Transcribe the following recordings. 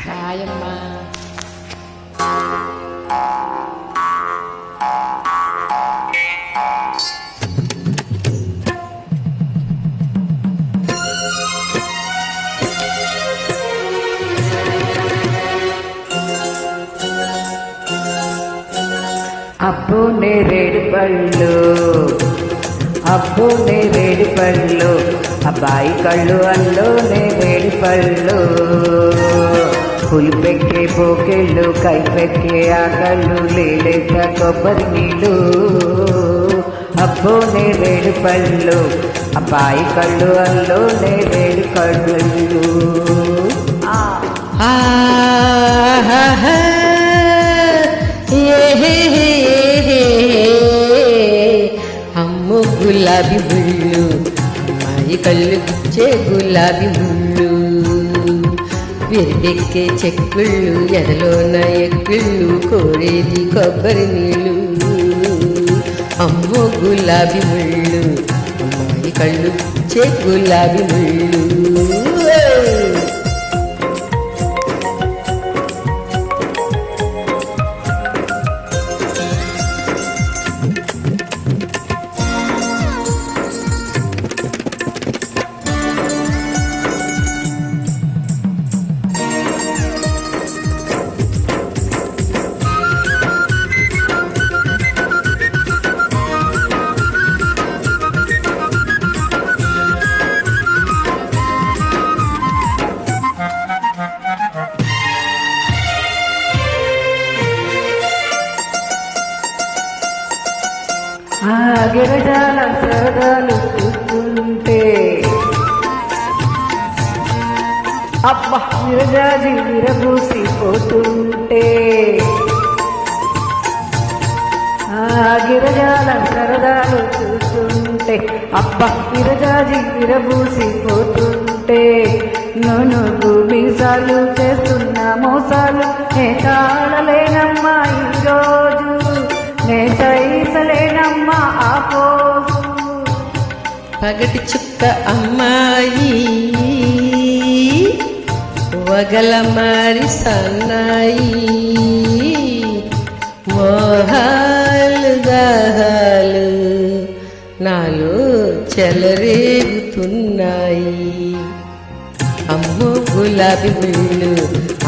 హాయమ్మా. అబ్బో నేరేడు పళ్ళు, అబ్బో నేరేడు పళ్ళు, అబ్బాయి కళ్ళు అల్లో నేరేడు పళ్ళు, పులిపెక్కే పోకెళ్ళు కైపెక్కే ఆ కళ్ళు లేలేక కొబ్బరి నీళ్ళు. అబ్బో నేరేడు పళ్ళు, అబ్బాయి కళ్ళు అల్లో నేరేడు కళ్ళు. అమ్మో గులాబీ ముళ్ళు, అమ్మాయి కళ్ళు గుచ్చే గులాబీ ముళ్ళు, విరిడెక్కే చెక్కుళ్ళు ఎదలోన ఎక్కుళ్ళు కోరేది కొబ్బరి నీళ్ళు. అమ్మో గులాబీ ముళ్ళు, అమ్మాయి కళ్ళు గుచ్చే గులాబీ ముళ్ళు. గిరజాల సరదాలు చూస్తుంటే అబ్బా విరజాజి విరబూసిపోతుంటే, గిరజాల సరదాలు చూస్తుంటే అబ్బా విరజాజి విరబూసిపోతుంటే, నునుగు మీసాలు చేస్తున్న మోసాలు నే తాళలేనమ్మా ఈరోజు, నే సైసలేనమ్మా ఆ పోసు. పగటి చుక్క అమ్మాయి వగల మారి సన్నాయి, మోహాలు దాహాలు నాలో చెలరేగుతున్నాయి. అమ్మో గులాబీ ముళ్ళు,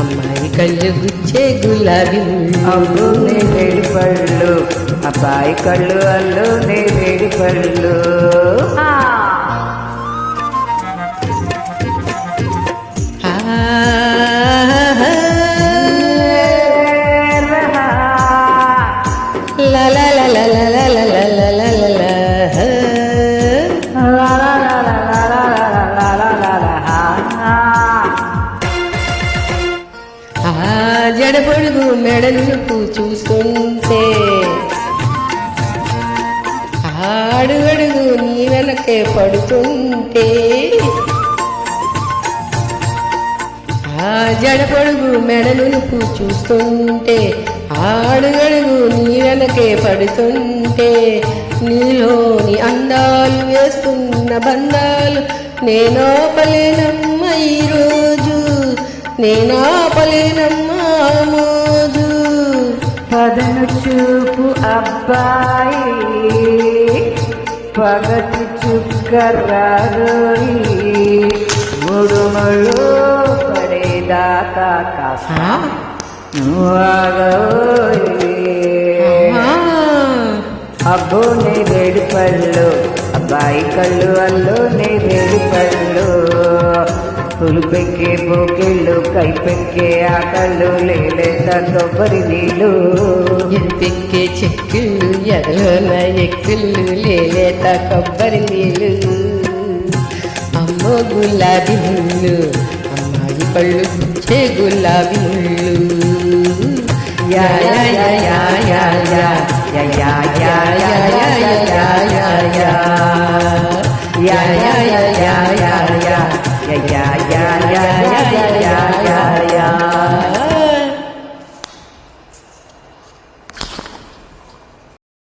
అమ్మాయి కళ్ళు గుచ్చే గులాబీ ముళ్ళు. అబ్బో నేరేడు పళ్ళు, అబ్బాయి కళ్ళు అల్లు నేరేడు పళ్ళు. జడపొడుగు మెడలుకు చూస్తుంటే, అడుగడుగు నీ వెనకే పడుతుంటే, జడపొడుగు మెడలుకు చూస్తుంటే, అడుగడుగు నీ వెనకే పడుతుంటే, నీలోని అందాలు వేస్తున్న బంధాలు నేనోపలేనమ్మ ఈరోజు, నేనాపలేనమ్మా మోజు. పదను చూపు అబ్బాయి పగటి చుక్కరారోయి, ముడుమలు పడేదాకా కాస్త నువ్వాగోయి. అబ్బో నేరేడు పళ్ళు, అబ్బాయి కళ్ళు అల్లు నేరేడు పళ్ళు, పులుపెక్కే పోకెళ్ళు కైపెక్కే ఆ కళ్ళు లేలేత కొబ్బరి నీళ్ళు. ఎరిపెక్కే చెక్కుళ్ళు ఎదలోన ఎక్కుళ్ళు లేలేత కొబ్బరి నీళ్ళు. అమ్మో గులాబీ ముళ్ళు, అమ్మాయి కళ్ళు గుచ్చే గులాబీ ముళ్ళు. Yeah yeah yeah yeah yeah yeah yeah yeah yeah yeah yeah yeah.